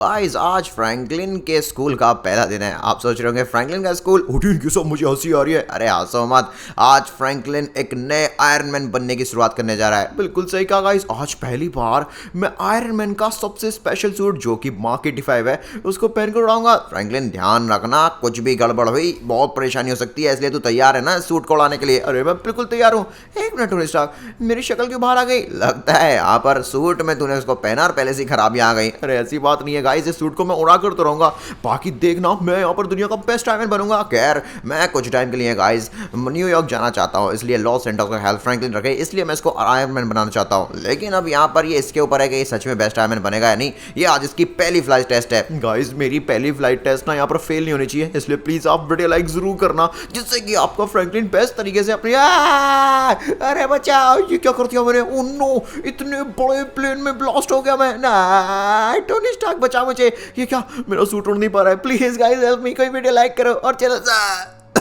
Guys आज Franklin के school का पहला दिन है। आप सोच रहे होंगे फ्रैंकलिन का स्कूल उठी इनकी सब मुझे हंसी आ रही है। अरे हंसो मत, आज फ्रैंकलिन एक नए आयरन मैन बनने की शुरुआत करने जा रहा है। बिल्कुल सही कहा गाइस, आज पहली बार मैं आयरन मैन का सबसे स्पेशल सूट जो कि मार्क 85 है उसको पहनकर उड़ाऊंगा। फ्रैंकलिन ध्यान रखना, कुछ भी गड़बड़ हुई बहुत परेशानी हो सकती है, इसलिए तू तैयार है ना सूट को उड़ाने के लिए? अरे मैं बिल्कुल तैयार हूँ। एक मिनट टोनी स्टार्क, मेरी शक्ल क्यों बाहर आ गई? लगता है यहाँ पर सूट में तूने उसको पहना और पहले से खराबियां आ गई। अरे ऐसी बात नहीं है गाइस, इस सूट को मैं उड़ा कर तो रहूंगा, बाकी देखना मैं यहाँ पर दुनिया का बेस्ट आयरन मैन बनूंगा। खैर मैं कुछ टाइम के लिए गाइस न्यूयॉर्क जाना चाहता हूँ, इसलिए लॉस एंजेल्स का हेल्थ फ्रैंकलिन रखे, इसलिए मैं इसको आयरन मैन बनाना चाहता हूँ। लेकिन अब यहाँ पर ये इसके ऊपर है कि ये सच में बेस्ट आयरन मैन बनेगा या नहीं। ये आज इसकी पहली फ्लाइट टेस्ट है गाइस। मेरी पहली फ्लाइट टेस्ट ना यहाँ पर फेल नहीं होनी चाहिए, इसलिए प्लीज आप वीडियो लाइक जरूर करना, जिससे कि आपका फ्रैंकलिन बेस्ट तरीके से अपनी अरे बचाओ, ये क्या कर दिया मैंने? ओह नो, इतने बड़े प्लेन में ब्लास्ट हो गया मैं। ना टोनी स्टार्क बचा मुझे। ये क्या, मेरा सूट उड़ नहीं पा रहा है। प्लीज गाइस हेल्प मी, कोई वीडियो लाइक करो और चलो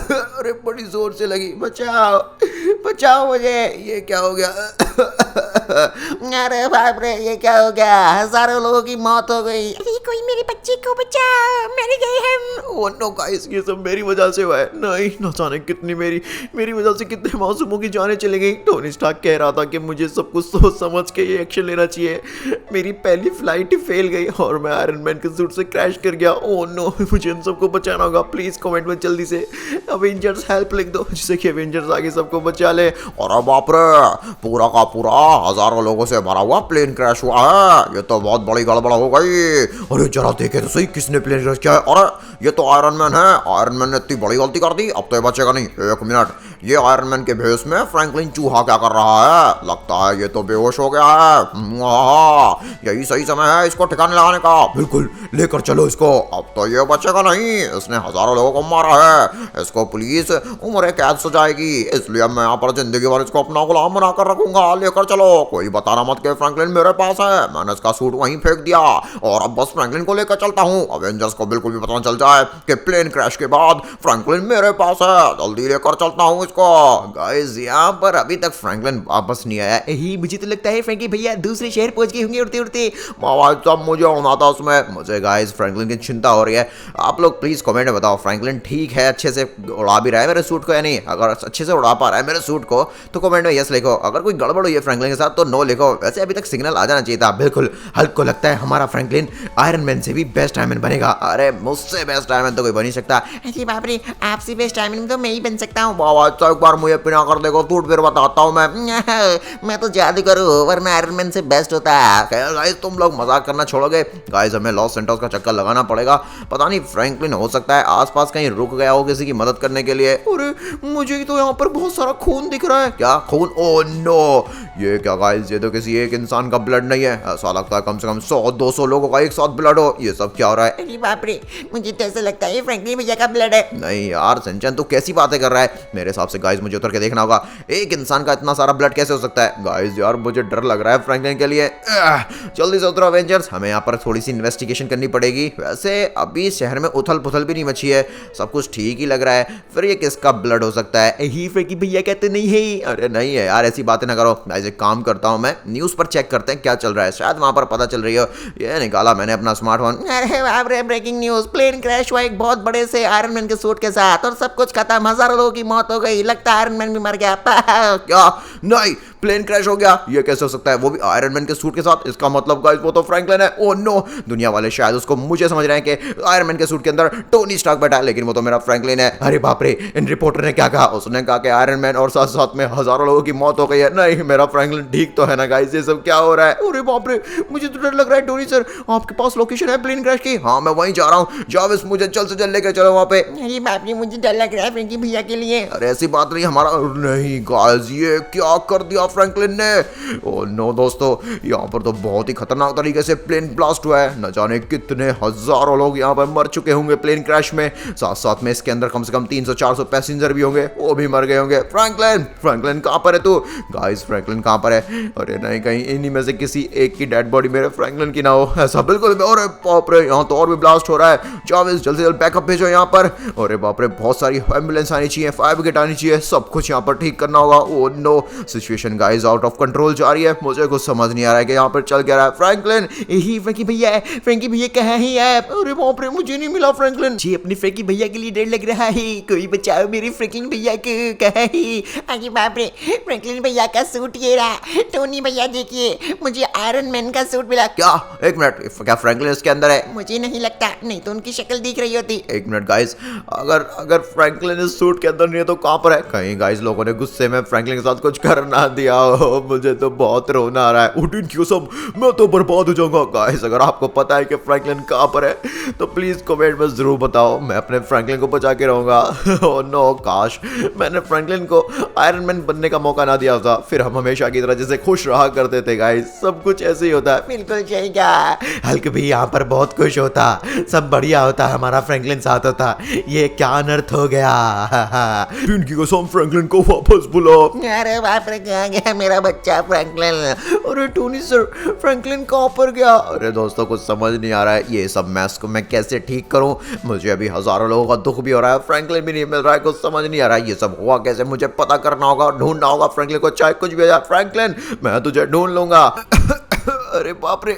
अरे बड़ी जोर से लगी, बचाओ बचाओ मुझे। ये क्या हो गया? अरे बाप रे, ये क्या हो गया? हजारों लोगों की मौत हो गई। अरे कोई मेरे बच्चे को बचा, मर गए हम। ओह नो गाइस, ये सब मेरी वजह से हुआ है। नहीं न जाने कितनी मेरी वजह से कितने मासूमों की जानें चली गई। टोनी स्टार्क कह रहा था कि मुझे सब कुछ सोच समझ के ये एक्शन लेना चाहिए। मेरी पहली फ्लाइट ही फेल गई और मैं आयरन मैन के सूट से क्रैश कर गया। ओह नो, मुझे इन सबको बचाना होगा। प्लीज कमेंट में जल्दी से अवेंजर्स हेल्प लिख दो, जिससे कि अवेंजर्स आगे सबको बचा ले। और बाप रे, पूरा का पूरा हजारों लोगों से भरा हुआ प्लेन क्रैश हुआ है। ये तो बहुत बड़ी गड़बड़ हो गई। अरे जरा देखे तो सही, किसने प्लेन क्रैश किया है? अरे ये तो आयरन मैन है। आयरन मैन ने इतनी बड़ी गलती कर दी, अब तो ये बचेगा नहीं। एक मिनट, ये आयरन मैन के भेष में फ्रैंकलिन चूहा क्या कर रहा है? लगता है ये तो बेहोश हो गया है। यही सही समय है इसको ठिकाने लगाने का। बिल्कुल, लेकर चलो इसको, अब तो ये बचेगा नहीं। इसने हजारों लोगों को मारा है, इसको पुलिस उम्र कैद सजाएगी, इसलिए मैं यहाँ पर जिंदगी भर इसको अपना गुलाम बनाकर रखूंगा। लेकर चलो, कोई बताना मत कि फ्रैंकलिन मेरे पास है। मैंने इसका सूट वहीं फेंक दिया और अब बस फ्रैंकलिन को लेकर चलता हूँ। अवेंजर्स को बिल्कुल भी पता चल जाए कि प्लेन क्रैश के बाद फ्रैंकलिन मेरे पास है। जल्दी लेकर चलता हूँ इसको। गाइस यहाँ पर अभी तक फ्रैंकलिन वापस नहीं आया। यही मुझे तो लगता है फ्रैंकी भैया दूसरे शहर पहुंच गए होंगे उड़ते उड़ते। सब मुझे होना था उसमें। मुझे गाइस फ्रैंकलिन की चिंता हो रही है। आप लोग प्लीज कमेंट में बताओ, फ्रैंकलिन ठीक है, अच्छे से उड़ा भी रहा है मेरे सूट को या नहीं? अगर अच्छे से उड़ा पा रहा है मेरे सूट को तो कमेंट में यस लिखो। अगर कोई गड़बड़ हुई है फ्रैंकलिन के साथ तो नो लिखो। वैसे अभी तक सिग्नल आ जाना चाहिए था। बिल्कुल, हल्क को लगता है हमारा फ्रैंकलिन आयरन मैन से भी बेस्ट आयरन मैन बनेगा। अरे मुझसे बेस्ट आयरन मैन तो कोई बन नहीं सकता। अरे बाप रे, आपसे बेस्ट आयरन मैन तो मैं ही बन सकता हूँ। बाबा एक बार मुझे पिना कर देखो सूट, फिर बताता हूँ मैं तो जादूगर हूँ, वरना आयरन मैन से बेस्ट होता है। गाइस तुम लोग मजाक करना छोड़ोगे? गाइस हमें लॉस एंजेल्स का चक्कर लगाना पड़ेगा। पता नहीं फ्रैंकलिन हो सकता है आसपास कहीं रुक गया हो किसी की मदद करने के लिए। अरे मुझे तो यहाँ पर बहुत सारा खून दिख रहा है। क्या खून? ओह नो, ये क्या गाइस, ये तो किसी एक इंसान का ब्लड नहीं है। ऐसा लगता है कम से कम 100-200 लोगों का एक साथ ब्लड हो। ये सब क्या हो रहा है? अरे बाप रे, मुझे तो ऐसा लगता है फ्रैंकलिन भैया का ब्लड है। नहीं यार सिंचन, तू कैसी बातें कर रहा है? मेरे हिसाब से गाइस मुझे उतर के देखना होगा, एक इंसान का इतना सारा ब्लड कैसे हो सकता है? गाइस यार मुझे डर लग रहा है फ्रैंकलिन के लिए। जल्दी से उतरो अवेंजर्स, हमें यहाँ पर थोड़ी सी इन्वेस्टिगेशन करनी पड़ेगी। वैसे अभी शहर में उथल पुथल भी नहीं मची है, सब कुछ ठीक ही लग रहा है। फिर ये किसका ब्लड हो सकता है? ही फ्रैंकी भैया कहते नहीं है। अरे नहीं है यार, ऐसी बातें ना करो। गाइस एक काम करता हूँ, मैं न्यूज़ पर चेक करते हैं क्या चल रहा है, शायद वहाँ पर पता चल रही हो। ये निकाला मैंने अपना स्मार्टफोन। अरे बाप रे, ब्रेकिंग न्यूज, प्लेन क्रैश हुआ एक बहुत बड़े से आयरन मैन के सूट के साथ और सब कुछ खत्म, हजारों लोगों की मौत हो गई। लगता है आयरन मैन भी मर गया। क्या? नहीं, प्लेन क्रैश हो गया? ये कैसे हो सकता है, वो भी आयरन मैन के सूट के साथ? इसका मतलब गाइस वो तो फ्रैंकलिन है। ओह नो, दुनिया वाले शायद उसको मुझे समझ रहे हैं कि आयरन मैन के सूट के अंदर टोनी स्टार्क बैठा है, लेकिन वो तो मेरा फ्रैंकलिन है। अरे बाप रे, इन रिपोर्टर ने क्या कहा? उसने कहा कि आयरन मैन और साथ साथ में हजारों लोगों की मौत हो गई है। नहीं, मेरा फ्रैंकलिन ठीक तो है ना गाइस? ये सब क्या हो रहा है? अरे बाप रे, मुझे तो डर लग रहा है। टोनी सर, आपके पास लोकेशन है प्लेन क्रैश की? हाँ मैं वहीं जा रहा हूँ। जाविस मुझे जल्द से जल्द लेकर चलो वहाँ पे। अरे बाप रे, मुझे डर लग रहा है फ्रैंकी भैया के लिए। अरे ऐसी बात नहीं, हमारा नहीं गाइस, ये क्या कर दिया फ्रैंकलिन ने? ओह नो दोस्तों, यहाँ पर तो बहुत ही खतरनाक तरीके से प्लेन ब्लास्ट हुआ है। न जाने कितने हजारों लोग यहाँ पर मर चुके होंगे प्लेन क्रैश में। साथ साथ में इसके अंदर कम से कम 300-400 पैसेंजर भी होंगे, वो भी मर गए होंगे। फ्रैंकलिन कहाँ पर है तू? गाइस फ्रैंकलिन कहाँ पर है? अरे नहीं, कहीं इन्हीं में से किसी एक की डेड बॉडी मेरे फ्रैंकलिन की ना हो, ऐसा बिल्कुल। अरे बाप रे, यहाँ तो और भी ब्लास्ट हो रहा है। जाविस जल्दी जल्दी बैकअप भेजो यहाँ पर। अरे बाप रे, बहुत सारी एम्बुलेंस आनी चाहिए, फायर ब्रिगेड आनी चाहिए, सब कुछ यहाँ पर ठीक करना होगा। Oh no, situation guys out of control जा रही है। मुझे कुछ समझ नहीं आ रहा है कि यहाँ पर चल क्या रहा है। फ्रैंकलिन, यही फ्रैंकी भैया है। फ्रैंकी भैया कहाँ है यार? अरे बाप रे, मुझे नहीं मिला फ्रैंकलिन जी। अपनी फ्रैंकी भैया के लिए डर लग रहा है, कोई बचाओ मेरी फ्रैंकलिन भैया को। कहाँ है? अरे बाप रे, फ्रैंकलिन भैया का सूट ये रहा। टोनी भैया देखिए, मुझे आयरन मैन का सूट मिला। क्या? एक मिनट, क्या फ्रैंकलिन इसके अंदर है? मुझे नहीं लगता, नहीं तो उनकी शक्ल दिख रही होती। एक मिनट गाइस, अगर फ्रैंकलिन इस सूट के अंदर नहीं है तो कहाँ पर है? कहीं गाइस लोगों ने गुस्से में फ्रैंकलिन के साथ कुछ कर ना दिया हो। मुझे तो बहुत रोना आ रहा है। उठिन क्यों सब, मैं तो बर्बाद हो जाऊंगा। गाइस अगर आपको पता है कि फ्रैंकलिन कहाँ पर है तो प्लीज कमेंट में जरूर बताओ, मैं अपने फ्रैंकलिन को बचा के रहूंगा। ओह नो, काश मैंने फ्रैंकलिन को आयरन मैन बनने का मौका ना दिया होता, फिर हम हमेशा की तरह जैसे खुश रहा करते थे। गाइस सब कुछ ऐसे ही होता है। बिल्कुल सही कहा। हल्क भी यहाँ पर बहुत खुश होता, सब बढ़िया होता, हमारा फ्रैंकलिन साथ होता। ये क्या अनर्थ हो गया। इनकी कसम, फ्रैंकलिन को वापस बुलाओ। अरे बाप रे, कहाँ गया मेरा बच्चा फ्रैंकलिन? अरे टोनी सर, फ्रैंकलिन कहाँ पर गया? अरे दोस्तों कुछ समझ नहीं आ रहा है, ये सब मैस को मैं कैसे ठीक करूं? मुझे अभी हजारों लोगों का दुख भी हो रहा है, फ्रैंकलिन भी नहीं मिल रहा है, कुछ समझ नहीं आ रहा है। ये सब हुआ कैसे? मुझे पता करना होगा, ढूंढना होगा फ्रैंकलिन को, चाहे कुछ भी हो जाए। फ्रैंकलिन, मैं तुझे ढूंढ लूंगा। अरे बाप रे,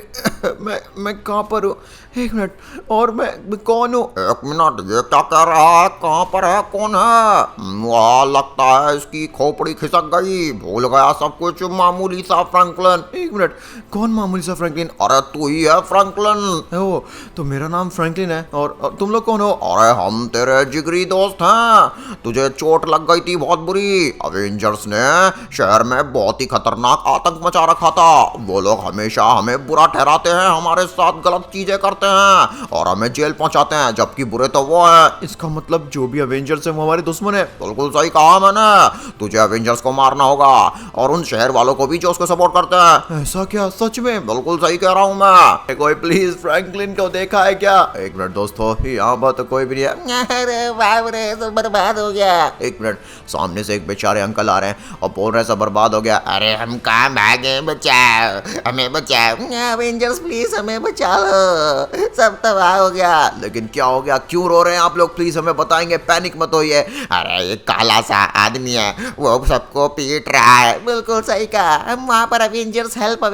मैं कहाँ पर हूँ? एक मिनट, और मैं कौन हूँ? एक मिनट, ये क्या कह रहा है? कहाँ पर है? कौन है? वाह, लगता है इसकी खोपड़ी खिसक गई, भूल गया सब कुछ। मामूली सा फ्रैंकलिन। एक मिनट, कौन मामूली सा फ्रैंकलिन? अरे तू ही है फ्रैंकलिन। ओ, तो मेरा नाम फ्रैंकलिन है, और तुम लोग कौन हो? अरे हम तेरे जिगरी दोस्त हैं। तुझे चोट लग गई थी बहुत बुरी। अवेंजर्स ने शहर में बहुत ही खतरनाक आतंक मचा रखा था। वो लोग हमेशा हमें बुरा ठहराते हैं, हमारे साथ गलत चीजें करते हैं और हमें जेल पहुंचाते हैं, जबकि बुरे तो वो हैं। इसका मतलब जो भी अवेंजर्स है वो हमारे दुश्मन है? बिल्कुल सही कहा मैंने। तुझे अवेंजर्स को मारना होगा और उन शहर वालों को भी जो उसको सपोर्ट करते हैं। ऐसा क्या? सच में? बिल्कुल सही कह रहा हूँ मैं। कोई प्लीज फ्रैंकलिन को देखा है क्या? एक मिनट दोस्तों, यहाँ पर तो कोई भी नहीं है। अरे बाप रे, तो बर्बाद हो गया। एक मिनट, सामने से एक बेचारे अंकल आ रहे हैं और बोल रहे हैं सब बर्बाद हो गया। अरे हम कहाँ भागे? बचाओ, हमें बचाओ। अवेंजर्स प्लीज हमें बचा लो, सब तबाह हो गया। लेकिन क्या हो गया? क्यों रो रहे हैं आप लोग? प्लीज हमें बताएंगे, पैनिक मत होइए। अरे ये काला सा आदमी है, वो सबको पीट रहा है। बिल्कुल सही कहा, हम वहाँ पर अवेंजर्स हेल्प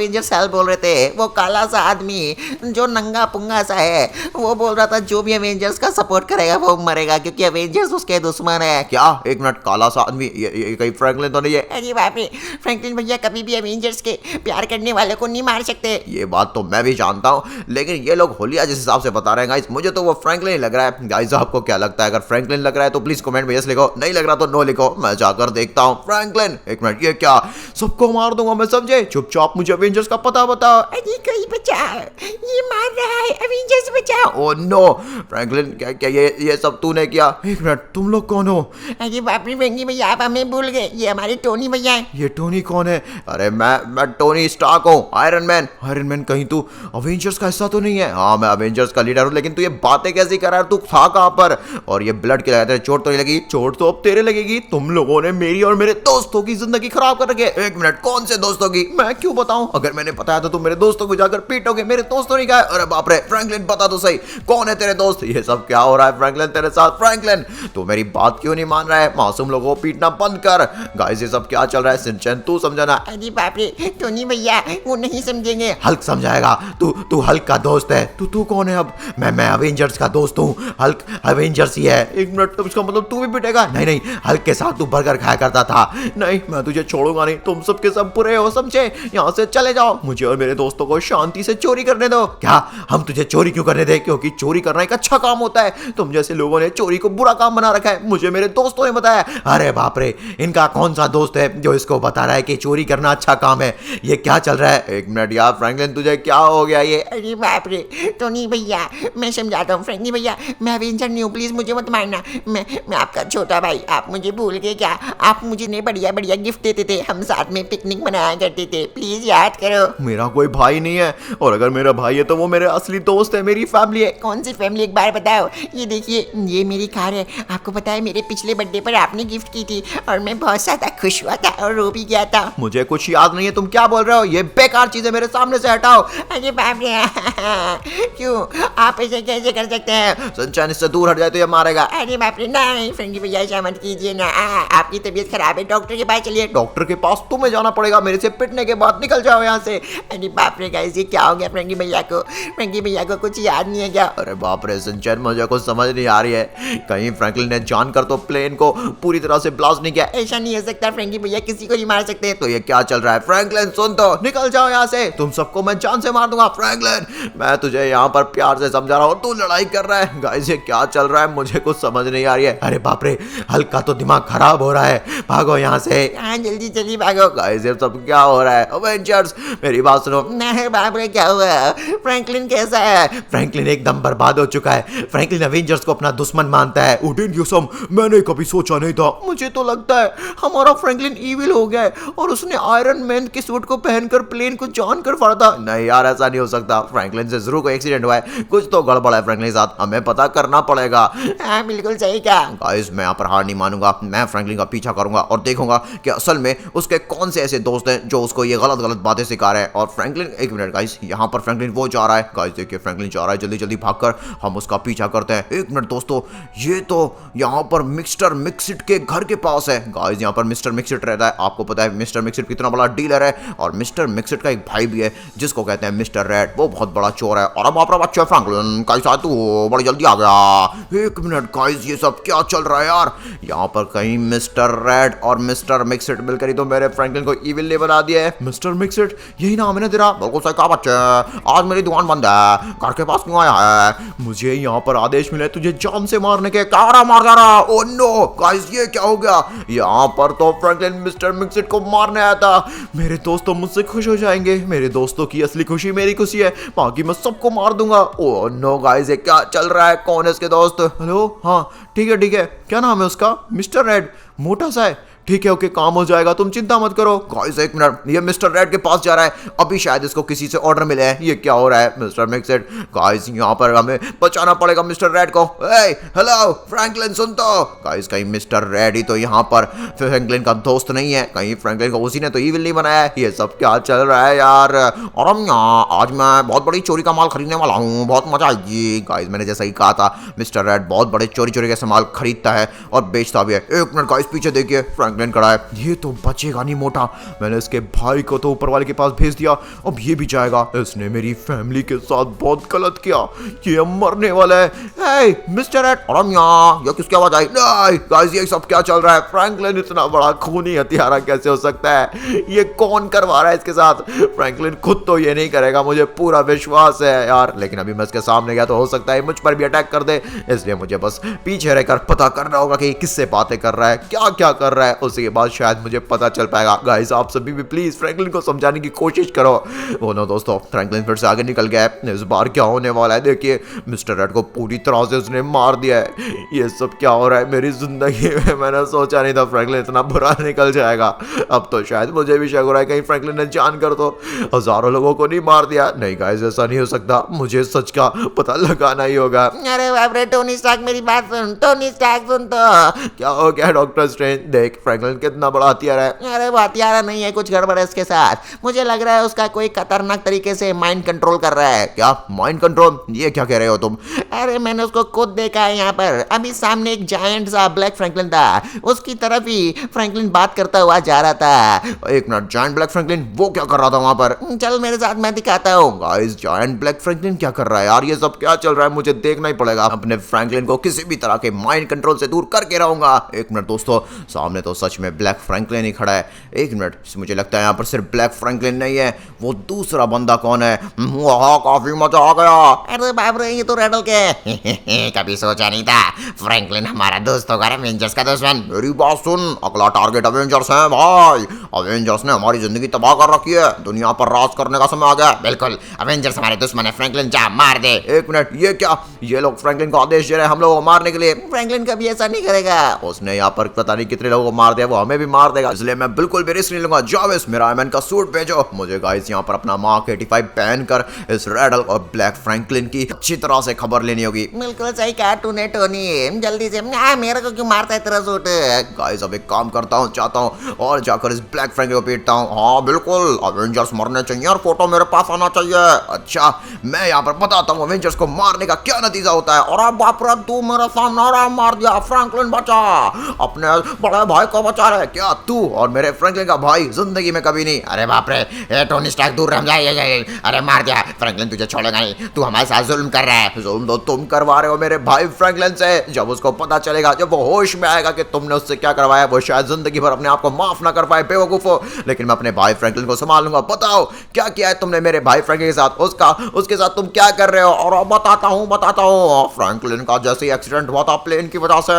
बोल रहे थे। वो काला सा आदमी जो नंगा पुंगा सा है, वो बोल रहा था जो भी अवेंजर्स का सपोर्ट करेगा वो मरेगा, क्योंकि अवेंजर्स उसके दुश्मन है। क्या? एक मिनट, काला सा आदमी, ये कहीं फ्रैंकलिन तो नहीं है? अरे बाप रे, फ्रैंकलिन भैया कभी भी अवेंजर्स के प्यार करने वालों को नहीं मार सकते। ये बात तो मैं भी जानता हूँ, लेकिन ये लोग होलिया जिस हिसाब से बता रहे हैं गाइस, मुझे तो वो फ्रैंकलिन ही लग रहा है। गाइस आपको क्या लगता है? अगर फ्रैंकलिन लग रहा है तो प्लीज कमेंट में यस लिखो, नहीं लग रहा तो नो लिखो, मैं जाकर देखता हूँ। फ्रैंकलिन, एक मिनट, ये क्या? सबको मार दूंगा मैं, समझे? चुपचाप मुझे अवेंजर्स का पता बताओ। अरे कोई बचाओ, ये मार रहा है, अवेंजर्स बचाओ। ओह नो, फ्रैंकलिन क्या ये सब तूने किया? एक मिनट, तुम लोग कौन हो? अरे बाप रे फ्रैंकी भैया, आप हमें भूल गए, ये हमारे टोनी भैया हैं। ये टोनी कौन है? अरे मैं टोनी स्टार्क हूँ, आयरन मैन। आयरन मैन, कहीं तू अवेंजर्स का हिस्सा तो नहीं है? हाँ मैं अवेंजर्स का लीडर हूँ, लेकिन तू ये बातें कैसी कर रहा है? तू था कहाँ पर? और ये ब्लड की लगाते चोट तो नहीं लगी? चोट तो अब तेरे लगेगी। तुम लोगों ने मेरी और मेरे दोस्तों की जिंदगी खराब कर रखी है। एक मिनट, कौन से दोस्तों की? मैं क्यों बताऊं? अगर मैंने बताया तो तुम मेरे दोस्तों को जाकर पीटोगे। मेरे दोस्तों नहीं कहा? अरे बाप रे, फ्रैंकलिन बता तो सही, कौन है तेरे दोस्त? ये सब क्या हो रहा है फ्रैंकलिन तेरे साथ? फ्रैंकलिन, तू मेरी बात क्यों नहीं मान रहा है? मासूम लोगों को पीटना बंद कर। गाइस ये सब क्या चल रहा है? सिंचन तू समझाना। अरे बाप रे टोनी भैया, वो नहीं समझेंगे। हल्क समझाएगा। तू हल्क का दोस्त है। तू कौन है अब? मैं अवेंजर्स का दोस्त हूँ। हल्क अवेंजर्स ही है। एक मिनट, तो इसका मतलब तू भी पिटेगा? नहीं, हल्क के साथ तू बर्गर खाया करता था। नहीं, मैं तुझे छोड़ूंगा नहीं। तुम सबके सब बुरे हो, समझे? यहाँ से चले जाओ, मुझे और मेरे दोस्तों को शांति से चोरी करने दो। क्या? हम तुझे चोरी क्यों करने दे? क्योंकि चोरी करना एक अच्छा काम होता है। तुम जैसे लोगों ने चोरी को बुरा काम बना रखा है, मुझे मेरे दोस्तों ने बताया। अरे बाप रे, इनका कौन सा दोस्त है जो इसको बता रहा है कि चोरी करना अच्छा काम है? ये क्या चल रहा है? एक मिनट यार फ्रैंकलिन, तुझे क्या हो गया? ये अरे बाप रे टोनी भैया, मैं समझाता हूँ। फ्रैंकी भैया, मैं अवेंजर नहीं हूँ, प्लीज मुझे मत मारना। मैं आपका छोटा भाई, आप मुझे भूल गए क्या? आप मुझे ने बढ़िया बढ़िया गिफ्ट देते थे, हम साथ में पिकनिक मनाया करते थे, प्लीज याद करो। मेरा कोई भाई नहीं है, और अगर मेरा भाई है तो वो मेरे असली दोस्त है, मेरी फैमिली है। कौन सी फैमिली, एक बार बताओ। ये देखिए, ये मेरी कार है। आपको पता है मेरे पिछले बर्थडे पर आपने गिफ्ट की थी और मैं बहुत ज्यादा खुश हुआ था और रो भी गया था। मुझे कुछ याद नहीं है, तुम क्या बोल रहे हो? ये बेकार चीजें मेरे मेरे सामने से हटाओ। अरे बाप रे क्यों आप ऐसे कैसे कर सकते हैं? सनशाइन इससे दूर हट जाए तो ये मारेगा। अरे बाप रे नहीं फ्रेंकी भैया ऐसा मत कीजिए ना। आपकी तबीयत खराब है, डॉक्टर के पास चलिए। डॉक्टर के पास तुम्हें जाना पड़ेगा, मेरे से पिटने के बाद निकल जाओ यहाँ से। अरे बाप रे गाइस ये क्या हो गया फ्रेंकी भैया को? फ्रेंकी भैया को कुछ याद नहीं है क्या? अरे बाप रे सनशाइन, मुझे कुछ समझ नहीं आ रही है। कहीं फ्रैंकलिन ने जानकर तो प्लेन को पूरी तरह से ब्लास्ट नहीं किया। ऐसा नहीं हो सकता, फ्रेंकी भैया किसी को नहीं मार सकते। तो ये क्या चल रहा है? फ्रैंकलिन सुन तो, निकल जाओ यहाँ से, तुम सबको मैं जान से मार दूंगा। फ्रैंकलिन मैं तुझे यहाँ पर प्यार से समझा रहा हूँ, तू लड़ाई कर रहा है। गाइस ये क्या चल रहा है, मुझे कुछ समझ नहीं आ रही है। अरे बाप रे, हल्का तो दिमाग खराब हो रहा है, भागो यहाँ से। हाँ जल्दी जल्दी भागो। गाइस ये सब क्या हो रहा है? अवेंजर्स मेरी बात सुनो। नहीं बाप रे क्या हुआ? फ्रैंकलिन कैसा है? फ्रैंकलिन एकदम बर्बाद हो चुका है। फ्रैंकलिन अवेंजर्स को अपना दुश्मन मानता है। ओडिन ये सब मैंने कभी सोचा नहीं था। मुझे तो लगता है हमारा फ्रैंकलिन इविल हो गया है और उसने आयरन मैन के सूट को पहनकर प्लेन को जानकर फाड़ा था। नहीं यार ऐसा नहीं हो सकता, फ्रैंकलिन से जरूर कोई एक्सीडेंट हुआ है, कुछ तो गड़बड़ है फ्रैंकलिन के साथ, हमें पता करना पड़ेगा। हाँ बिल्कुल सही कहा। गाइस मैं यहाँ पर हार नहीं मानूंगा, मैं फ्रैंकलिन का पीछा करूंगा और देखूंगा कि असल में उसके कौन से ऐसे दोस्त हैं जो उसको ये गलत गलत बातें सिखा रहे हैं। और फ्रैंकलिन, एक मिनट गाइस, यहाँ पर फ्रैंकलिन वो जा रहा है। गाइस देखिए फ्रैंकलिन जा रहा है, जल्दी जल्दी भागकर हम उसका पीछा करते हैं। एक मिनट दोस्तों, ये तो यहाँ पर मिस्टर मिक्सिट के घर के पास है। गाइस यहाँ पर मिस्टर मिक्सिट रहता है, आपको पता है मिस्टर मिक्सिट कितना बड़ा डीलर है। और मिस्टर मिक्सिट का एक भाई भी है जिसको कहते हैं मिस्टर रेड, वो बहुत बड़ा चोर है। और अब आपका बच्चा फ्रैंकलिन कैसा है तू, बड़ी जल्दी आ गया। एक मिनट गाइस, ये सब क्या चल रहा है यार? यहाँ पर कहीं मिस्टर रेड और मिस्टर मिक्सिट मिलकर ही तो मेरे फ्रैंकलिन को इविल ने बना दिया है। मिस्टर मिक्सिट यही नाम है ना तेरा? बिल्कुल सही कहा बच्चे, आज मेरी दुकान बंद है, घर के पास क्यों आया है? मुझे यहाँ पर आदेश मिले तुझे जान से मारने के। क्या मार जा रहा? ओह नो गाइस ये क्या हो गया? यहाँ पर तो फ्रैंकलिन मिस्टर मिक्सिट को मारने आया था। मेरे दोस्त तो मुझसे खुश हो जाएंगे, मेरे दोस्तों की असली खुशी मेरी खुशी है, बाकी मैं सबको मार दूंगा। ओह नो गाइस ये क्या चल रहा है? कौन है इसके दोस्त? हेलो, हाँ ठीक है, क्या नाम है उसका? मिस्टर रेड, मोटा सा है। ठीक है ओके, काम हो जाएगा, तुम चिंता मत करो। गाइस एक मिनट, ये मिस्टर रेड के पास जा रहा है, अभी शायद इसको किसी से ऑर्डर मिले हैं। ये क्या हो रहा है मिस्टर मिक्सिट? गाइस यहाँ पर हमें बचाना पड़ेगा मिस्टर रेड को। हेलो फ्रैंकलिन सुन तो। गाइस कहीं मिस्टर रेड ही तो यहाँ पर फ्रैंकलिन का दोस्त नहीं है, कहीं फ्रैंकलिन को उसी ने तो इविल नहीं बनाया है। ये सब क्या चल रहा है यार? और हम यहाँ आज मैं बहुत बड़ी चोरी का माल खरीदने वाला हूँ, बहुत मजा आएगी। गाइस मैंने जैसा ही कहा था, मिस्टर रेड बहुत बड़े चोरी चोरी का माल खरीदता है और बेचता भी है। एक मिनट गाइस पीछे देखिए, फ्रैंकलिन खड़ा है। ये तो बचेगा नहीं मोटा, मैंने इसके भाई को तो ऊपर वाले के पास भेज दिया, अब ये भी जाएगा। इसने मेरी फैमिली के साथ बहुत गलत किया, ये मरने वाला है। मिस्टर रेड, और हम यहाँ, ये किसकी आवाज आई? नहीं गाइस ये सब क्या चल रहा है? फ्रैंकलिन इतना बड़ा खूनी हत्यारा कैसे हो सकता है? ये कौन करवा रहा है इसके साथ? फ्रैंकलिन खुद तो ये नहीं करेगा, मुझे पूरा विश्वास है यार, लेकिन अभी मैं इसके सामने गया तो हो सकता है मुझ पर भी अटैक कर दे, इसलिए मुझे बस पीछे रहकर पता करना होगा कि किससे बातें कर रहा है, क्या क्या कर रहा है, उसके बाद शायद मुझे पता चल पाएगा। गाइस आप सभी भी प्लीज फ्रैंकलिन को समझाने की कोशिश करो। वो नो दोस्तों, फ्रैंकलिन फिर से आगे निकल गया है। इस बार क्या होने वाला है देखिए, मिस्टर रेड को पूरी तरह से उसने मार दिया है। ये सब क्या हो रहा है मेरी जिंदगी में? मैंने सोचा नहीं था फ्रैंकलिन इतना बुरा निकल जाएगा। अब तो शायद मुझे भी शक हो रहा है कहीं फ्रैंकलिन ने जानकर तो हजारों लोगों को नहीं मार दिया। नहीं गाइस ऐसा नहीं हो सकता, मुझे सच का पता लगाना ही होगा। अरे बाप रे टोनी स्टार्क मेरी बात सुन, टोनी स्टार्क सुन तो। क्या हो गया डॉक्टर स्ट्रेंज? देख फ्रैंकलिन कितना बड़ा हथियार है। अरे वो हथियारा नहीं है, कुछ गड़बड़ है उसके साथ। मुझे लग रहा है उसका कोई खतरनाक तरीके से माइंड कंट्रोल कर रहा है। क्या माइंड कंट्रोल? ये क्या कह रहे हो तुम? अरे मैंने उसको खुद देखा है यहाँ पर, अभी सामने एक जायंट सा ब्लैक फ्रैंकलिन था, उसकी तरफ ही फ्रैंकलिन बात करता हुआ जा रहा था। एक मिनट, जायंट ब्लैक फ्रैंकलिन वो क्या कर रहा था वहां पर? चल मेरे साथ, मैं दिखाता हूँ। गाइस जायंट ब्लैक फ्रैंकलिन क्या कर रहा है यार? ये सब क्या चल रहा है? मुझे देखना ही पड़ेगा। अपने फ्रैंकलिन को किसी भी तरह के माइंड कंट्रोल से दूर करके रहूंगा। एक मिनट दोस्तों, सामने तो सच में ब्लैक फ्रैंकलिन ही खड़ा है। एक मिनट, मुझे लगता है यहाँ पर सिर्फ ब्लैक फ्रैंकलिन नहीं है, वो दूसरा बंदा कौन है? वाह काफी मजा आ गया। अरे बाप रे ये तो रेडल के। कभी सोचा नहीं था फ्रैंकलिन हमारा दोस्त होगा, अवेंजर्स का दुश्मन। मेरी बात सुन, अगला टारगेट अवेंजर्स है भाई। अवेंजर्स ने हमारी जिंदगी तबाह कर रखी है, दुनिया पर राज करने का समय आ गया। बिल्कुल, अवेंजर्स हमारे दुश्मन है, फ्रैंकलिन जा मार दे। एक मिनट, ये क्या? ये लोग फ्रैंकलिन को आदेश दे रहे हैं हम लोगों को मारने के लिए। फ्रैंकलिन कभी ऐसा नहीं करेगा। उसने यहाँ पर पता नहीं कितने लोगों को मार मार दिया वो हमें भी मार देगा, इसलिए मैं बिल्कुल भी रिस्क नहीं लूंगा। जाविस मेरा आयरन मैन का सूट भेजो मुझे। गाइस यहाँ पर अपना मार्क 85 पहनकर इस रेडल और ब्लैक फ्रैंकलिन की अच्छी तरह से खबर लेनी होगी। बिल्कुल सही कहा तूने टोनी, जल्दी से मेरे को क्यों मारता है तेरा सूट। गाइस अब एक काम करता हूँ, चाहता हूँ और जाकर इस ब्लैक फ्रैंकलिन को पीटता हूँ। हाँ बिल्कुल, अवेंजर्स मरने चाहिए और फोटो मेरे पास आना चाहिए। अच्छा मैं यहाँ पर बताता हूँ अवेंजर्स को मारने का क्या नतीजा होता है। और अब बाप रे, तू मेरे सामने आ रहा, मार दिया। फ्रैंकलिन बचा, अपने बड़े भाई को बचा रहे। क्या तू और मेरे फ्रैंकलिन का भाई जिंदगी में कभी नहीं। अरे बाप रे, ए टोनी स्टार्क दूर रह जाए। अरे मार दिया, फ्रैंकलिन तुझे छोड़ेगा नहीं, तू हमारे साथ जुल्म कर रहा है। जुल्म तो तुम करवा रहे हो मेरे भाई फ्रैंकलिन से। जब उसको पता चलेगा, जब वो होश में आएगा कि तुमने उससे क्या करवाया, वो शायद जिंदगी भर अपने आप को माफ ना कर पाए, बेवकूफो। लेकिन मैं अपने भाई फ्रैंकलिन को संभाल लूंगा। बताओ क्या किया है तुमने मेरे भाई फ्रैंकलिन के साथ, उसके साथ तुम क्या कर रहे हो। और अब बताता हूँ फ्रैंकलिन का जैसे ही एक्सीडेंट हुआ था प्लेन की वजह से,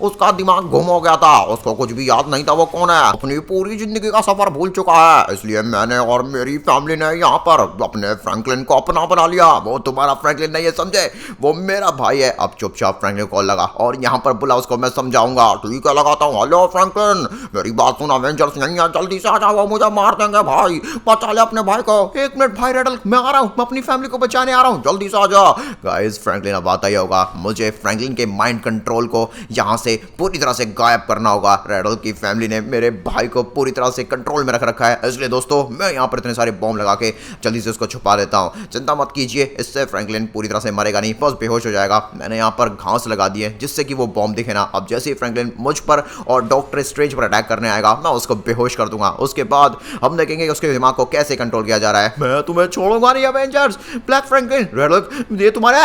उसका दिमाग गुम हो गया था, उसको कुछ भी याद नहीं था वो कौन है, अपनी पूरी जिंदगी का सफर भूल चुका है। इसलिए मैंने और मेरी फैमिली ने यहाँ पर अपने फ्रैंकलिन को अपना बना लिया। वो तुम्हारा फ्रैंकलिन नहीं है समझे, वो मेरा भाई है। अब चुपचाप फ्रैंकलिन कॉल लगा और यहाँ पर बुला, उसको मैं समझाऊंगा। ठीक है लगाता हूँ। हेलो फ्रैंकलिन, मेरी बात सुन, अवेंजर्स नहीं है, जल्दी से आ जाओ, वो मुझे मार देंगे भाई, बचा ले अपने भाई को। एक मिनट भाई रेडल, मैं आ रहा हूँ, मैं अपनी फैमिली को बचाने आ रहा हूँ, जल्दी से आ जा। गाइस फ्रैंकलिन अब आता ही होगा। मुझे फ्रैंकलिन के माइंड कंट्रोल को यहाँ से पूरी तरह से गायब करना होगा। रेडल की फैमिली ने मेरे भाई को पूरी तरह से कंट्रोल में रख रखा है, इसलिए दोस्तों मैं यहाँ पर इतने सारे बॉम्ब लगा के जल्दी से उसको छुपा देता हूँ। चिंता मत कीजिए, इससे फ्रैंकलिन पूरी तरह से मरेगा नहीं, बस बेहोश हो जाएगा। मैंने यहाँ पर घास लगा दी है जिससे कि वो बॉम्ब दिखे ना। अब जैसे ही फ्रैंकलिन मुझ पर और डॉक्टर स्ट्रेंज पर अटैक करने आएगा, मैं उसको बेहोश कर दूंगा। उसके बाद हम देखेंगे कि उसके दिमाग को कैसे कंट्रोल किया जा रहा है। मैं तुम्हें छोड़ूंगा नहीं अवेंजर्स, ब्लैक फ्रैंकलिन, रेडल, ये तुम्हारे।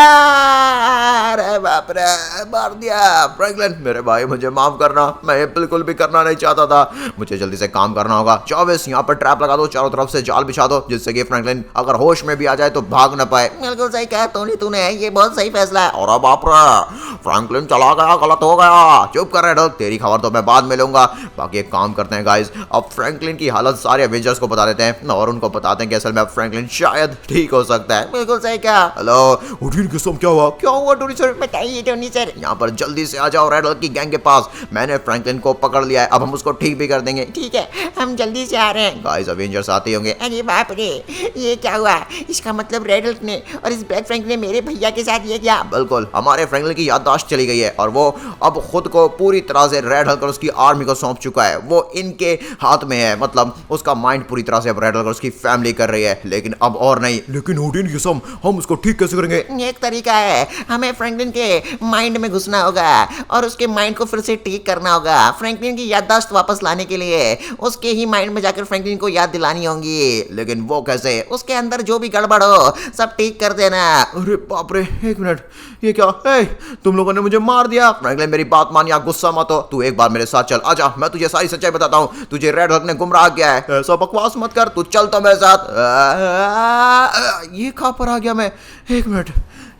अरे बाप रे, मार दिया फ्रैंकलिन। मेरे भाई मुझे माफ करना, मैं ये बिल्कुल भी करना नहीं चाहता था। मुझे जल्दी से काम करना होगा। जाविस यहाँ पर ट्रैप लगा दो, चारों तरफ से जाल बिछा दो, जिससे कि फ्रैंकलिन अगर होश में भी आ जाए तो भाग ना पाए। बिल्कुल सही कहा टोनी तूने, ये बहुत सही फैसला है। और अब बाप रे, फ्रैंकलिन चला गया, गलत हो गया। चुप कर रेडल, तेरी खबर तो मैं बाद में लूंगा। बाकी एक काम करते हैं गाइस, अब फ्रैंकलिन की हालत सारे अवेंजर्स को बता देते हैं और उनको बताते हैं कि असल में अब फ्रैंकलिन शायद ठीक हो सकता है। बिल्कुल सही कहा। हेलो उठीन किस्म, क्या हुआ टोनी सर? बताइए टोनी सर। यहाँ पर जल्दी से आ जाओ रेडल की गैंग के पास। मैंने फ्रैंकलिन को पकड़ लिया है, अब हम उसको ठीक भी कर देंगे। ठीक है, हम जल्दी से आ रहे हैं। गाइस अवेंजर्स आते ही होंगे। अरे बाप रे, ये क्या हुआ? इसका मतलब रेड हल्क ने और इस ब्लैक फ्रैंक ने मेरे भैया के साथ ये किया। बिल्कुल, हमारे फ्रैंकलिन की याददाश्त चली गई है और वो अब खुद को पूरी तरह से रेड हल्क और उसकी आर्मी को सौंप चुका है। वो इनके हाथ में है, मतलब उसका माइंड पूरी तरह से अब रेड हल्क और उसकी फैमिली कर रही है, लेकिन अब और नहीं। लेकिन ओडिन किस्म, हम उसको ठीक कैसे करेंगे? एक तरीका है, हमें फ्रैंकलिन के माइंड में घुसना होगा और उसके माइंड को फिर से ठीक करना होगा। फ्रैंकलिन की याददाश्त वापस लाने के लिए उसके ही माइंड में जाकर फ्रैंकलिन को याद दिलानी होगी। लेकिन वो कैसे? उसके अंदर जो भी गड़बड़ हो सब ठीक कर देना। अरे बाप रे, एक मिनट, ये क्या है? तुम लोगों ने मुझे मार दिया। फ्रैंकलिन मेरी बात मान, या गुस्सा मत हो। तू एक बार मेरे साथ चल, आजा, मैं तुझे सारी सच्चाई बताता हूँ। तुझे रेड हल्क ने गुमराह किया है। ऐसा बकवास मत कर, तू चल तो मेरे साथ। ये कहाँ पर आ गया मैं? एक मिनट,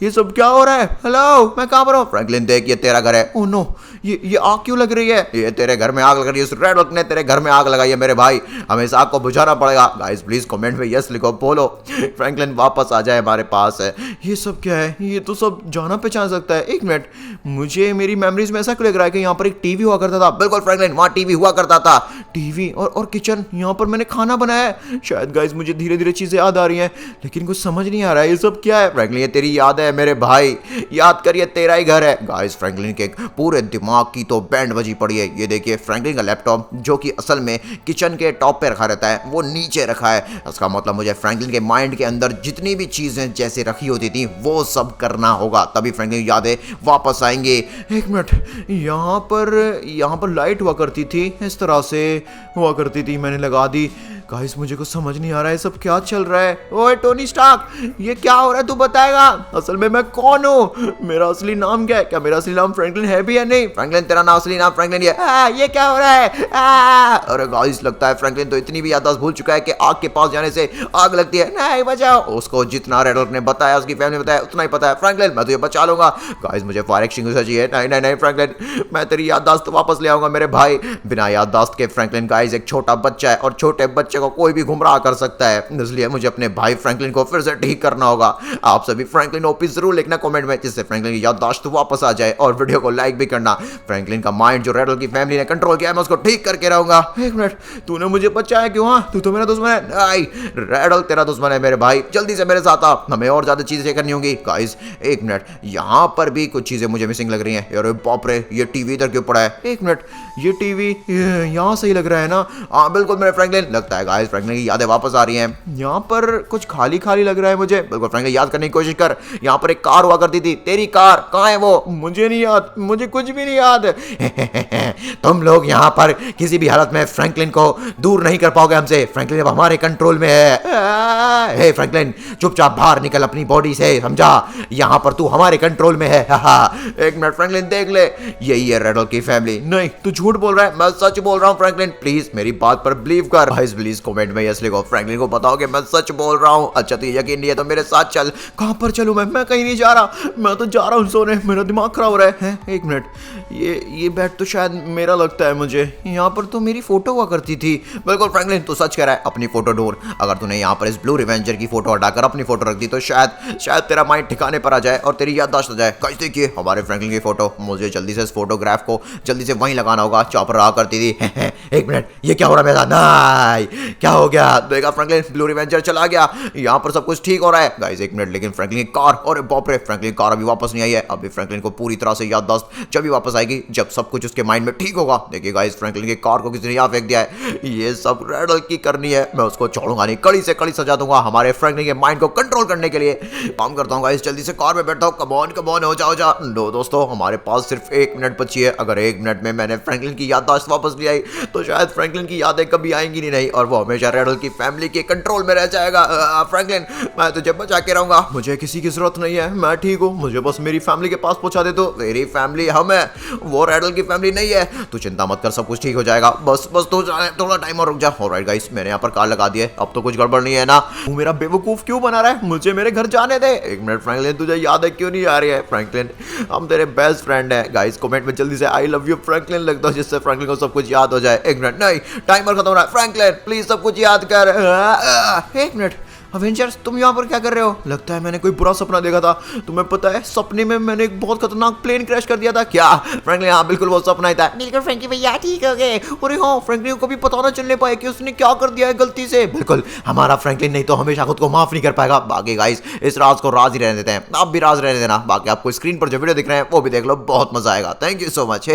ये सब क्या हो रहा है? हेलो, मैं कहाँ पर हूँ? फ्रैंकलिन देख, ये तेरा घर है। ओह नो, ये आग क्यों लग रही है? ये तेरे घर में आग लग रही है, उस रेड हल्क ने तेरे घर में आग लगाई है मेरे भाई। हमें इस आग को बुझाना पड़ेगा। गाइस प्लीज कमेंट में यस लिखो, बोलो फ्रैंकलिन वापस आ जाए हमारे पास है। ये सब क्या है? ये तो सब जाना पहचान सकता है। एक मिनट, मुझे मेरी मेमोरीज में ऐसा क्यों लग रहा है कि यहाँ पर एक टीवी हुआ करता था। बिल्कुल फ्रैंकलिन, वहाँ टीवी हुआ करता था। टीवी और किचन, यहाँ पर मैंने खाना बनाया है शायद। गाइस मुझे धीरे धीरे चीजें याद आ रही हैं, लेकिन कुछ समझ नहीं आ रहा है ये सब क्या है। फ्रैंकलिन ये तेरी याद है मेरे भाई, याद करिए तेरा ही घर है। गाइस फ्रैंकलिन के पूरे दिमाग की तो बैंड बजी पड़ी है। ये देखिए फ्रैंकलिन का लैपटॉप, जो कि असल में किचन के टॉप पे रखा रहता है, वो नीचे रखा है। इसका मतलब मुझे फ्रैंकलिन के माइंड के अंदर जितनी भी चीजें जैसे रखी होती थी वो सब करना होगा, तभी फ्रैंकलिन यादें वापस आएंगे। एक मिनट, यहाँ पर लाइट हुआ करती थी, इस तरह से हुआ करती थी, मैंने लगा दी। गाइस मुझे कुछ समझ नहीं आ रहा है सब क्या चल रहा है। ओए टोनी स्टार्क, ये क्या हो रहा है तू बताएगा? असल में मैं कौन हूँ? मेरा असली नाम क्या है? क्या मेरा असली नाम फ्रैंकलिन है भी या नहीं? फ्रैंकलिन तेरा नाम, असली नाम फ्रैंकलिन ये क्या हो रहा है? अरे गाइस लगता है फ्रैंकलिन तो इतनी भी याददाश्त भूल चुका है कि आग के पास जाने से आग लगती है। नहीं बचाओ। उसको जितना रेड हल्क ने बताया, उसकी फैमिली ने बताया, उतना ही पता है। फ्रैंकलिन मैं तुझे बचा लूंगा। गाइस मुझे फायर एक्सटिंग्विशर चाहिए। नहीं नहीं नहीं फ्रैंकलिन, मैं तेरी याददाश्त वापस ले आऊंगा मेरे भाई। बिना याददाश्त के फ्रैंकलिन गाइस एक छोटा बच्चा है और छोटे बच्चे बच्चे को कोई भी गुमराह कर सकता है, इसलिए मुझे अपने भाई फ्रैंकलिन को फिर से ठीक करना होगा। आप सभी फ्रैंकलिन ओपी जरूर लिखना कमेंट में, जिससे फ्रैंकलिन की याददाश्त वापस आ जाए, और वीडियो को लाइक भी करना। फ्रैंकलिन का माइंड जो रेडल की फैमिली ने कंट्रोल किया है, मैं उसको ठीक करके रहूंगा। एक मिनट, तूने मुझे बचाया क्यों? हाँ, तू तो मेरा दुश्मन है। नहीं, रेडल तेरा दुश्मन है मेरे भाई, जल्दी से मेरे साथ आ, हमें और ज्यादा चीजें करनी होंगी। गाइस एक मिनट, यहाँ पर भी कुछ चीजें मुझे मिसिंग लग रही हैं। यार बाप रे, ये टीवी इधर क्यों पड़ा है? एक मिनट, ये टीवी यहाँ सही लग रहा है ना? हाँ बिल्कुल मेरे फ्रैंकलिन, लगता है गाइस फ्रैंकलिन की यादें वापस आ रही हैं। यहाँ पर कुछ खाली खाली लग रहा है मुझे। बिल्कुल फ्रैंकलिन, याद करने की कोशिश कर। यहाँ पर एक कार हुआ करती थी, तेरी कार कहाँ है वो? मुझे नहीं याद, मुझे कुछ भी नहीं याद। तुम लोग यहाँ पर किसी भी हालत में फ्रैंकलिन को दूर नहीं कर पाओगे हमसे। फ्रैंकलिन अब हमारे कंट्रोल में है। हे फ्रैंकलिन, चुपचाप बाहर निकल अपनी बॉडी से, समझा? यहाँ पर तू हमारे कंट्रोल में है। एक मिनट फ्रैंकलिन, देख ले, यही है रेडल की फैमिली। नहीं, तू झूठ बोल रहा है, मैं सच बोल रहा हूँ। फ्रैंकलिन प्लीज मेरी बात पर बिलीव कर। गाइस प्लीज कमेंट में यस लिखो, फ्रैंकलिन को बताओ कि मैं सच बोल रहा हूँ। अच्छा तुझे यकीन नहीं है तो मेरे साथ चल। कहाँ पर चलूँ मैं कहीं नहीं जा रहा, मैं तो जा रहा हूँ सोने, मेरा दिमाग खराब हो रहा है। एक मिनट, ये बेड तो शायद मेरा लगता है मुझे। यहाँ पर तो मेरी फोटो हुआ करती थी। बिल्कुल फ्रैंकलिन, तू सच कह रहा है, अपनी फोटो ढूंढ। अगर तूने यहाँ पर इस ब्लू रिवेंजर की फोटो हटाकर अपनी फोटो रख दी तो शायद तेरा माइंड ठिकाने पर आ जाए और तेरी याददाश्त हो जाए। गाइस देखिए हमारे फ्रैंकलिन की फोटो, मुझे जल्दी से इस फोटोग्राफ को जल्दी से वहीं लगाना होगा जहाँ पर रहा करती थी। एक मिनट, ये क्या हो रहा है मेरे साथ? नहीं, क्या हो गया? देखा फ्रैंकलिन, ब्लू रिवेंजर चला गया, यहाँ पर सब कुछ ठीक हो रहा है। गाइस एक मिनट, लेकिन फ्रैंकलिन की कार, और बाप रे, फ्रैंकलिन कार अभी वापस नहीं आई है। अभी फ्रैंकलिन को पूरी तरह से याददाश्त जब वापस आएगी, जब सब कुछ उसके माइंड में ठीक होगा। देखिए गाइस, फ्रैंकलिन की कार को किसी ने यहाँ फेंक दिया है। ये सब रेडल की करनी है, मैं उसको छोड़ूंगा नहीं, कड़ी से कड़ी सजा दूंगा हमारे फ्रैंकलिन के माइंड को कंट्रोल करने के लिए। काम करता हूँ गाइस, जल्दी से कार में बैठता हूँ। कम ऑन हो जा। नो दोस्तों, हमारे पास सिर्फ 1 मिनट बची है। अगर 1 मिनट में मैंने फ्रैंकलिन की याददाश्त वापस ले आई तो शायद फ्रैंकलिन की यादें कभी आएंगी नहीं, और वो हमेशा रेडल की फैमिली के कंट्रोल में रह जाएगा। फ्रैंकलिन, मैं तुझे बचा के रहूंगा, मुझे किसी की जरूरत नहीं है, मैं ठीक हूँ, मुझे बस मेरी फैमिली के पास पहुंचा दे। तो मेरी फैमिली हम है, वो रेडल की फैमिली नहीं है। तू चिंता मत कर, सब कुछ ठीक हो जाएगा, बस तू थोड़ा टाइम और रुक जा। ऑलराइट गाइस, मैंने यहाँ पर कार लगा दी है, अब तो कुछ गड़बड़ नहीं है ना? तू मेरा बेवकूफ क्यों बना रहा है? मुझे मेरे घर जाने दे। 1 मिनट फ्रैंकलिन, तुझे यादें क्यों नहीं आ रही है? फ्रैंकलिन, हम तेरे बेस्ट फ्रेंड है। गाइस कमेंट में जल्दी से आई लव यू फ्रैंकलिन लिख दो, जिससे फ्रैंकलिन को सब कुछ याद हो जाए। 1 मिनट, नहीं, टाइमर खत्म हो रहा है। फ्रैंकलिन प्लीज सब कुछ याद कर। 1 मिनट, अवेंजर्स तुम यहाँ पर क्या कर रहे हो? लगता है मैंने कोई बुरा सपना देखा था। तुम्हें पता है, सपने में मैंने एक बहुत खतरनाक प्लेन क्रैश कर दिया था। क्या फ्रैंकलिन? हाँ बिल्कुल, वो सपना ही था। बिल्कुल फ्रैंकी भैया ठीक हो गए। अरे हाँ, फ्रैंकलिन को भी पता ना चलने पाए कि उसने क्या कर दिया है गलती से। बिल्कुल, हमारा फ्रैंकलिन नहीं तो हमेशा खुद को माफ नहीं कर पाएगा। बाकी गाइस, इस राज को राज ही रहने देते हैं, आप भी राज रहने देना। बाकी आपको स्क्रीन पर जो वीडियो दिख रहे हैं वो भी देख लो, बहुत मजा आएगा। Thank you so much.